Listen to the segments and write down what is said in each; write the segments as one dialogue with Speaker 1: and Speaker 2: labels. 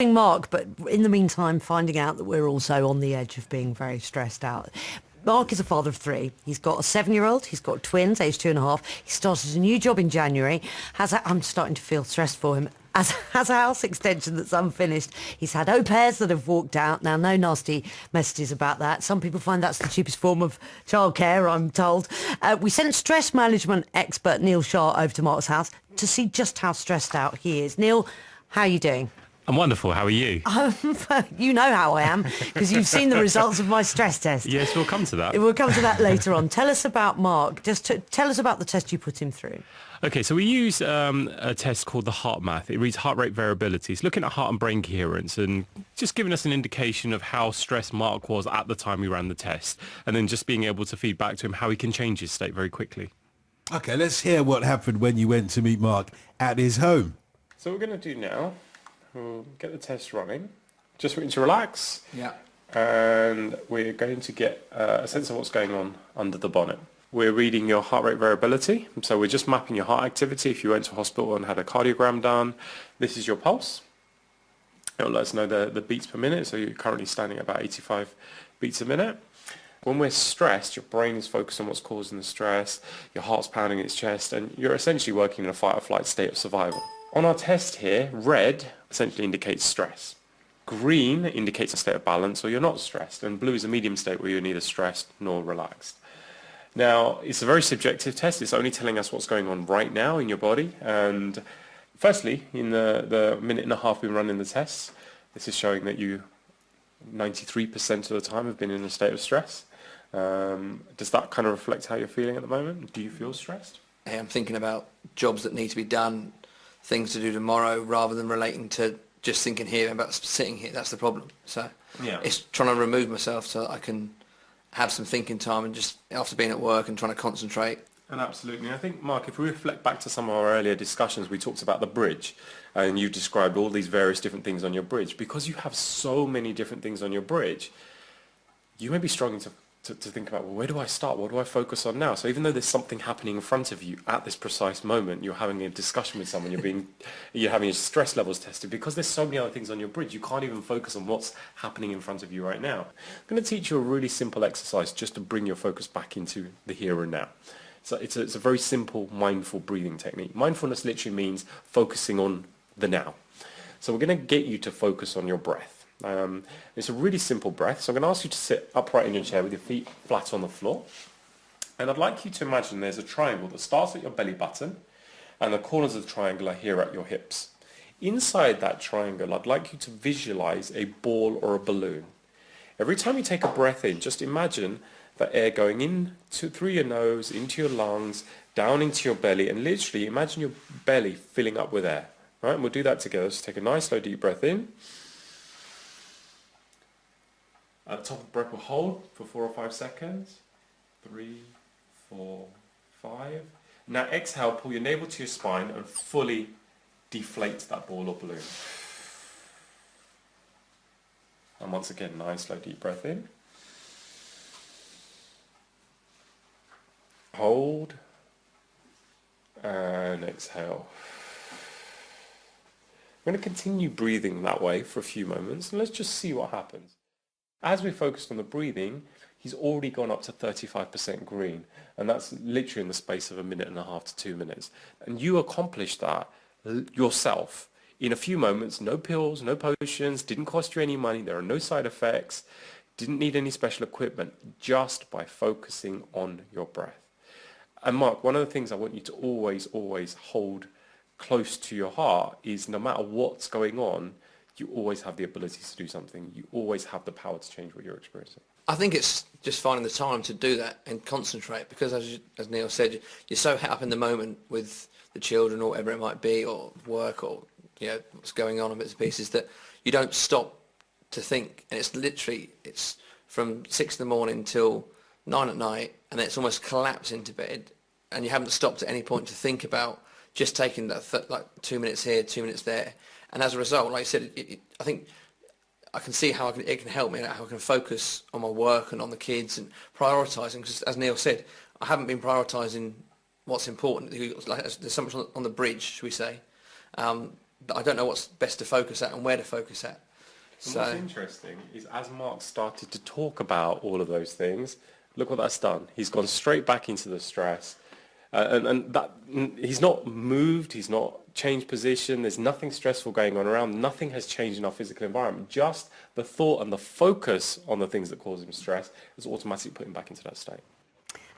Speaker 1: Mark, but in the meantime, finding out that we're also on the edge of being very stressed out. Mark is a father of three. He's got a 7-year-old. He's got twins, aged 2.5. He started a new job in January. I'm starting to feel stressed for him. Has a house extension that's unfinished. He's had au pairs that have walked out. Now, no nasty messages about that. Some people find that's the cheapest form of childcare, I'm told. We sent stress management expert Neil Shah over to Mark's house to see just how stressed out he is. Neil, how are you doing?
Speaker 2: I'm wonderful. How are you?
Speaker 1: You know how I am, because you've seen the results of my stress test.
Speaker 2: Yes, we'll come to that.
Speaker 1: We'll come to that later on. Tell us about Mark. Tell us about the test you put him through.
Speaker 2: Okay, so we use a test called the heart math. It reads heart rate variability. It's looking at heart and brain coherence and just giving us an indication of how stressed Mark was at the time we ran the test, and then just being able to feed back to him how he can change his state very quickly.
Speaker 3: Okay, let's hear what happened when you went to meet Mark at his home.
Speaker 2: So what we're going to do now, we'll get the test running. Just want you to relax.
Speaker 3: Yeah.
Speaker 2: And we're going to get a sense of what's going on under the bonnet. We're reading your heart rate variability. So we're just mapping your heart activity. If you went to hospital and had a cardiogram done, this is your pulse. It'll let us know the beats per minute. So you're currently standing at about 85 beats a minute. When we're stressed, your brain is focused on what's causing the stress, your heart's pounding its chest, and you're essentially working in a fight or flight state of survival. On our test here, red essentially indicates stress. Green indicates a state of balance, or you're not stressed, and blue is a medium state where you're neither stressed nor relaxed. Now, it's a very subjective test. It's only telling us what's going on right now in your body. And firstly, in the minute and a half we've been running the tests, this is showing that you 93% of the time have been in a state of stress. Does that kind of reflect how you're feeling at the moment? Do you feel stressed?
Speaker 4: Hey, I'm thinking about jobs that need to be done, things to do tomorrow, rather than relating to just thinking here about sitting here. That's the problem. So yeah, it's trying to remove myself so that I can have some thinking time and just after being at work and trying to concentrate.
Speaker 2: And absolutely. I think, Mark, if we reflect back to some of our earlier discussions, we talked about the bridge, and you described all these various different things on your bridge. Because you have so many different things on your bridge, you may be struggling to think about, well, where do I start? What do I focus on now? So even though there's something happening in front of you at this precise moment, you're having a discussion with someone, you're having your stress levels tested, because there's so many other things on your bridge, you can't even focus on what's happening in front of you right now. I'm going to teach you a really simple exercise just to bring your focus back into the here and now. So it's a very simple mindful breathing technique. Mindfulness literally means focusing on the now. So we're going to get you to focus on your breath. It's a really simple breath. So I'm going to ask you to sit upright in your chair with your feet flat on the floor. And I'd like you to imagine there's a triangle that starts at your belly button and the corners of the triangle are here at your hips. Inside that triangle, I'd like you to visualize a ball or a balloon. Every time you take a breath in, just imagine the air going in through your nose, into your lungs, down into your belly, and literally imagine your belly filling up with air. Right? And we'll do that together. Just take a nice slow deep breath in. At the top of the breath, we'll hold for 4 or 5 seconds. 3, 4, 5. Now exhale, pull your navel to your spine and fully deflate that ball or balloon. And once again, nice slow deep breath in. Hold. And exhale. I'm going to continue breathing that way for a few moments, and let's just see what happens. As we focused on the breathing, he's already gone up to 35% green, and that's literally in the space of 1.5 minutes to 2 minutes. And you accomplished that yourself in a few moments. No pills, no potions, didn't cost you any money, there are no side effects, didn't need any special equipment, just by focusing on your breath. And Mark, one of the things I want you to always hold close to your heart is no matter what's going on, you always have the ability to do something. You always have the power to change what you're experiencing.
Speaker 4: I think it's just finding the time to do that and concentrate, because as Neil said, you're so up in the moment with the children or whatever it might be, or work, or what's going on in bits and pieces, that you don't stop to think. And it's from 6 in the morning till 9 at night, and then it's almost collapsed into bed, and you haven't stopped at any point to think about just taking that 2 minutes here, 2 minutes there. And as a result, like I said, I think I can see how it can help me, how I can focus on my work and on the kids and prioritising. Because as Neil said, I haven't been prioritising what's important. Like, there's so much on the bridge, should we say, I don't know what's best to focus at and where to focus at.
Speaker 2: And what's interesting is as Mark started to talk about all of those things, look what that's done. He's gone straight back into the stress. And that he's not moved, he's not changed position, there's nothing stressful going on around, nothing has changed in our physical environment. Just the thought and the focus on the things that cause him stress has automatically put him back into that state.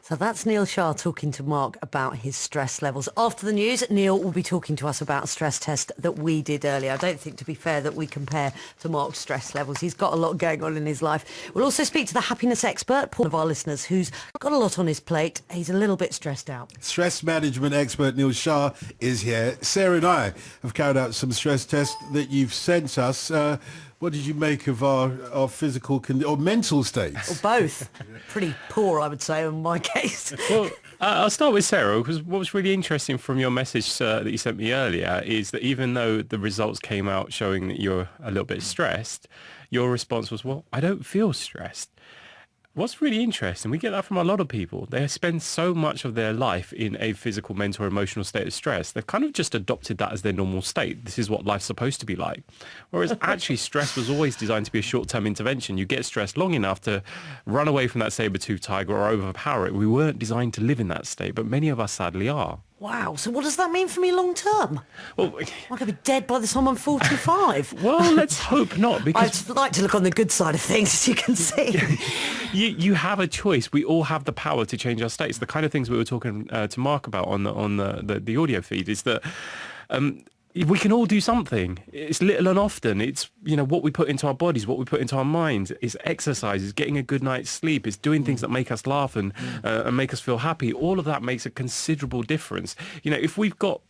Speaker 1: So that's Neil Shah talking to Mark about his stress levels. After the news, Neil will be talking to us about a stress test that we did earlier. I don't think, to be fair, that we compare to Mark's stress levels. He's got a lot going on in his life. We'll also speak to the happiness expert, one of our listeners, who's got a lot on his plate. He's a little bit stressed out.
Speaker 3: Stress management expert Neil Shah is here. Sarah and I have carried out some stress tests that you've sent us. What did you make of our physical or mental states?
Speaker 1: Or both. Pretty poor, I would say, in my case.
Speaker 2: Well, I'll start with Sarah, because what was really interesting from your message that you sent me earlier is that even though the results came out showing that you're a little bit stressed, your response was, well, I don't feel stressed. What's really interesting, we get that from a lot of people. They spend so much of their life in a physical, mental, or emotional state of stress. They've kind of just adopted that as their normal state. This is what life's supposed to be like. Whereas actually stress was always designed to be a short-term intervention. You get stressed long enough to run away from that saber-toothed tiger or overpower it. We weren't designed to live in that state, but many of us sadly are.
Speaker 1: Wow, so what does that mean for me long term?
Speaker 2: Well,
Speaker 1: I'm going to be dead by the time I'm 45.
Speaker 2: well, let's hope not, because
Speaker 1: I'd like to look on the good side of things, as you can see.
Speaker 2: you have a choice. We all have the power to change our states. The kind of things we were talking to Mark about on the audio feed is that we can all do something. It's little and often. It's, what we put into our bodies, what we put into our minds. It's exercise, it's getting a good night's sleep, it's doing things that make us laugh and make us feel happy. All of that makes a considerable difference. If we've got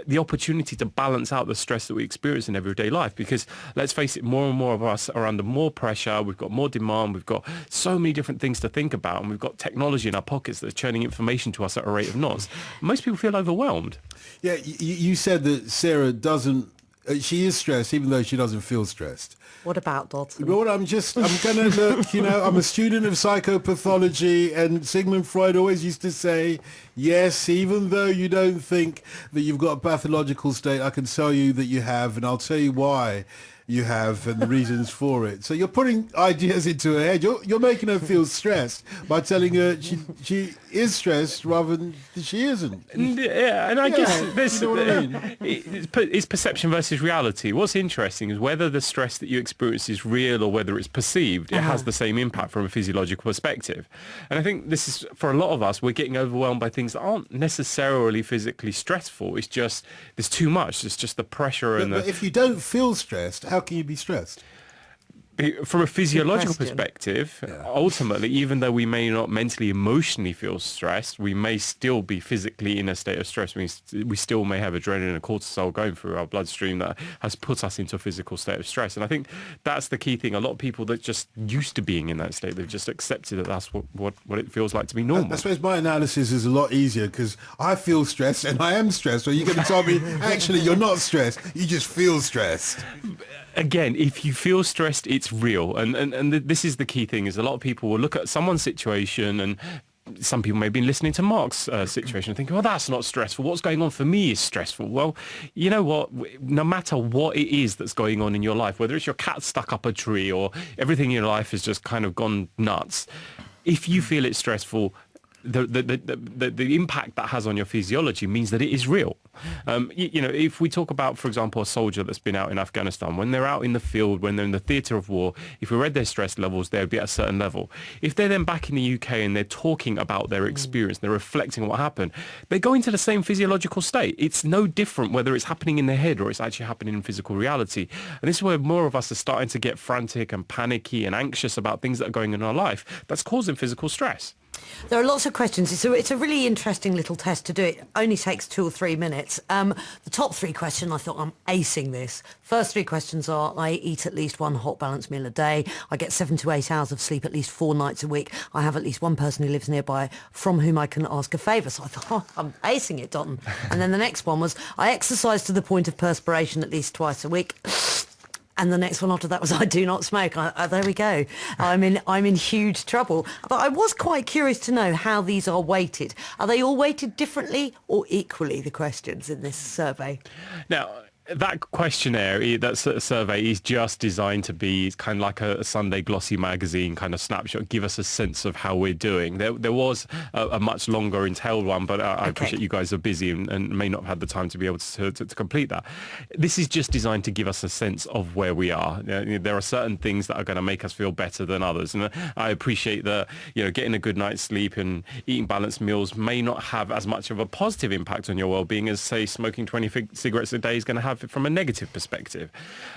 Speaker 2: the opportunity to balance out the stress that we experience in everyday life, because let's face it, more and more of us are under more pressure, we've got more demand, we've got so many different things to think about, and we've got technology in our pockets that's churning information to us at a rate of knots. Most people feel overwhelmed.
Speaker 3: Yeah, you said that Sarah doesn't, she is stressed even though she doesn't feel stressed.
Speaker 1: What about Dodson?
Speaker 3: Well, I'm going to look, I'm a student of psychopathology, and Sigmund Freud always used to say, yes, even though you don't think that you've got a pathological state, I can tell you that you have, and I'll tell you why you have and the reasons for it. So you're putting ideas into her head. You're making her feel stressed by telling her she is stressed rather than she isn't.
Speaker 2: Yeah, and I guess there's,
Speaker 3: you know what I mean?
Speaker 2: it's perception versus reality. What's interesting is whether the stress that you experience is real or whether it's perceived, it has the same impact from a physiological perspective. And I think this is, for a lot of us, we're getting overwhelmed by things that aren't necessarily physically stressful. It's just, there's too much. It's just the pressure and
Speaker 3: but if you don't feel stressed, how can you be stressed?
Speaker 2: From a physiological perspective, ultimately, even though we may not mentally, emotionally feel stressed, we may still be physically in a state of stress. We still may have adrenaline and cortisol going through our bloodstream that has put us into a physical state of stress. And I think that's the key thing. A lot of people that just used to being in that state, they've just accepted that that's what it feels like to be normal.
Speaker 3: I suppose my analysis is a lot easier because I feel stressed and I am stressed. So you're going to tell me, actually, you're not stressed. You just feel stressed.
Speaker 2: Again, if you feel stressed, it's real. And this is the key thing, is a lot of people will look at someone's situation, and some people may have been listening to Mark's situation and thinking, well, that's not stressful. What's going on for me is stressful. Well, you know what? No matter what it is that's going on in your life, whether it's your cat stuck up a tree or everything in your life has just kind of gone nuts, if you feel it's stressful, the impact that has on your physiology means that it is real. If we talk about, for example, a soldier that's been out in Afghanistan, when they're out in the field, when they're in the theatre of war, if we read their stress levels, they would be at a certain level. If they're then back in the UK and they're talking about their experience, they're reflecting on what happened, they go into the same physiological state. It's no different whether it's happening in their head or it's actually happening in physical reality. And this is where more of us are starting to get frantic and panicky and anxious about things that are going on in our life that's causing physical stress.
Speaker 1: There are lots of questions. It's a really interesting little test to do. It only takes 2 or 3 minutes. The top 3 questions, I thought, I'm acing this. First 3 questions are, I eat at least 1 hot balanced meal a day. I get 7 to 8 hours of sleep at least 4 nights a week. I have at least one person who lives nearby from whom I can ask a favour. So I thought, I'm acing it, Dotton. And then the next one was, I exercise to the point of perspiration at least twice a week. And the next one after that was, I do not smoke. There we go. I'm in huge trouble. But I was quite curious to know how these are weighted. Are they all weighted differently or equally, the questions in this survey?
Speaker 2: Now, that questionnaire, that survey is just designed to be kind of like a Sunday glossy magazine kind of snapshot, give us a sense of how we're doing. There was a much longer entailed one, but I appreciate you guys are busy and may not have had the time to be able to complete that. This is just designed to give us a sense of where we are. There are certain things that are going to make us feel better than others. And I appreciate that, getting a good night's sleep and eating balanced meals may not have as much of a positive impact on your well-being as, say, smoking 20 cigarettes a day is going to have from a negative perspective.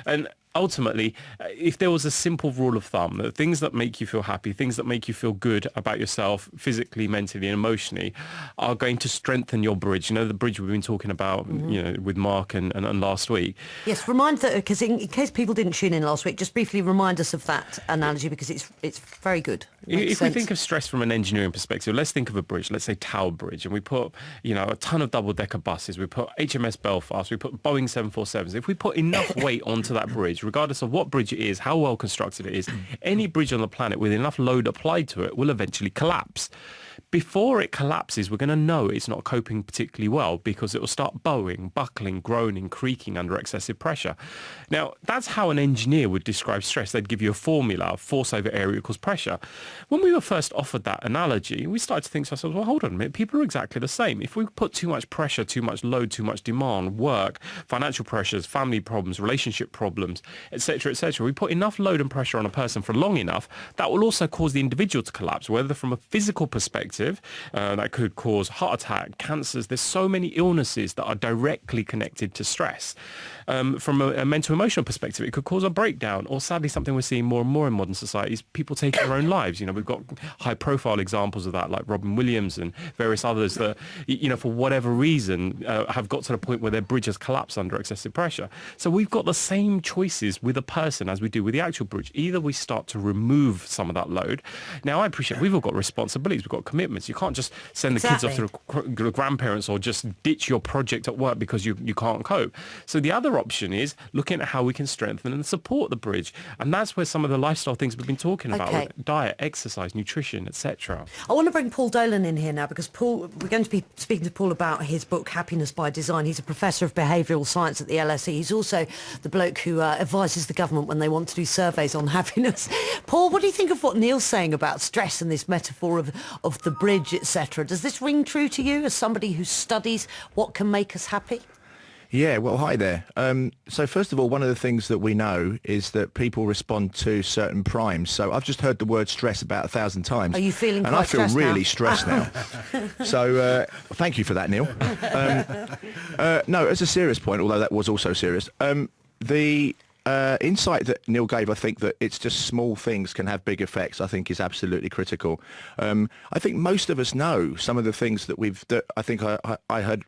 Speaker 2: And ultimately, if there was a simple rule of thumb, that things that make you feel happy, things that make you feel good about yourself physically, mentally and emotionally are going to strengthen your bridge. The bridge we've been talking about, with Mark and last week.
Speaker 1: Yes, remind that, because in case people didn't tune in last week, just briefly remind us of that analogy, because it's very good.
Speaker 2: If we think of stress from an engineering perspective, let's think of a bridge, let's say Tower Bridge, and we put, a ton of double-decker buses, we put HMS Belfast, we put Boeing 747s. If we put enough weight onto that bridge, regardless of what bridge it is, how well constructed it is, any bridge on the planet with enough load applied to it will eventually collapse. Before it collapses, we're going to know it's not coping particularly well because it will start bowing, buckling, groaning, creaking under excessive pressure. Now, that's how an engineer would describe stress. They'd give you a formula, force over area equals pressure. When we were first offered that analogy, we started to think to ourselves, well, hold on a minute, people are exactly the same. If we put too much pressure, too much load, too much demand, work, financial pressures, family problems, relationship problems, etc., we put enough load and pressure on a person for long enough, that will also cause the individual to collapse, whether from a physical perspective, that could cause heart attack, cancers. There's so many illnesses that are directly connected to stress. From a mental emotional perspective, it could cause a breakdown, or sadly something we're seeing more and more in modern society is people taking their own lives. We've got high profile examples of that, like Robin Williams and various others that, for whatever reason, have got to the point where their bridge has collapsed under excessive pressure. So we've got the same choices with a person as we do with the actual bridge. Either we start to remove some of that load. Now, I appreciate we've all got responsibilities, we've got commitments. You can't just send the kids off to the grandparents or just ditch your project at work because you can't cope. So the other option is looking at how we can strengthen and support the bridge. And that's where some of the lifestyle things we've been talking about, like diet, exercise, nutrition, etc.
Speaker 1: I want to bring Paul Dolan in here now, because Paul, we're going to be speaking to Paul about his book, Happiness by Design. He's a professor of behavioural science at the LSE. He's also the bloke who advises the government when they want to do surveys on happiness. Paul, what do you think of what Neil's saying about stress and this metaphor of the bridge, etc.? Does this ring true to you as somebody who studies what can make us happy?
Speaker 5: Yeah, well, hi there. So first of all, one of the things that we know is that people respond to certain primes. So I've just heard the word stress about 1,000 times.
Speaker 1: Are you feeling
Speaker 5: and
Speaker 1: quite
Speaker 5: I feel really
Speaker 1: stressed
Speaker 5: stressed now. So thank you for that, Neil. No, as a serious point, although that was also serious, the insight that Neil gave, I think that it's just small things can have big effects, I think is absolutely critical. I think most of us know some of the things that I think I heard...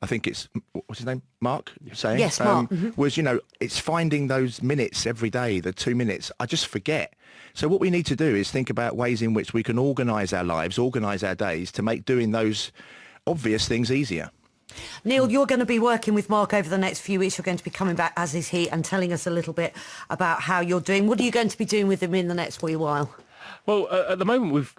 Speaker 5: I think it's, what's his name, Mark, saying?
Speaker 1: Yes, Mark.
Speaker 5: Was, it's finding those minutes every day, the 2 minutes. I just forget. So what we need to do is think about ways in which we can organise our lives, organise our days to make doing those obvious things easier.
Speaker 1: Neil, you're going to be working with Mark over the next few weeks. You're going to be coming back, as is he, and telling us a little bit about how you're doing. What are you going to be doing with him in the next wee while?
Speaker 2: Well, at the moment,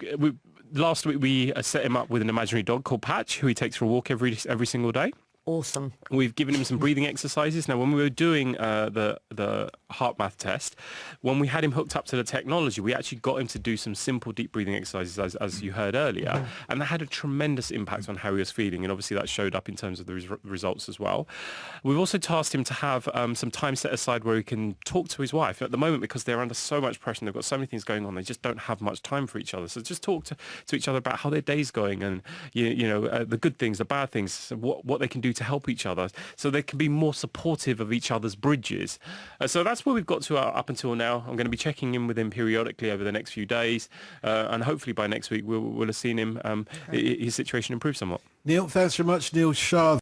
Speaker 2: last week we set him up with an imaginary dog called Patch, who he takes for a walk every single day.
Speaker 1: Awesome.
Speaker 2: We've given him some breathing exercises. Now, when we were doing the heart math test, when we had him hooked up to the technology, we actually got him to do some simple deep breathing exercises, as you heard earlier, and that had a tremendous impact on how he was feeling, and obviously that showed up in terms of the results as well. We've also tasked him to have some time set aside where he can talk to his wife. At the moment, because they're under so much pressure and they've got so many things going on, they just don't have much time for each other. So just talk to each other about how their day's going and the good things, the bad things, what they can do to help each other, so they can be more supportive of each other's bridges. So that's where we've got to up until now. I'm going to be checking in with him periodically over the next few days, and hopefully by next week we'll have seen him his situation improve somewhat.
Speaker 3: Neil, thanks very much. Neil Shah.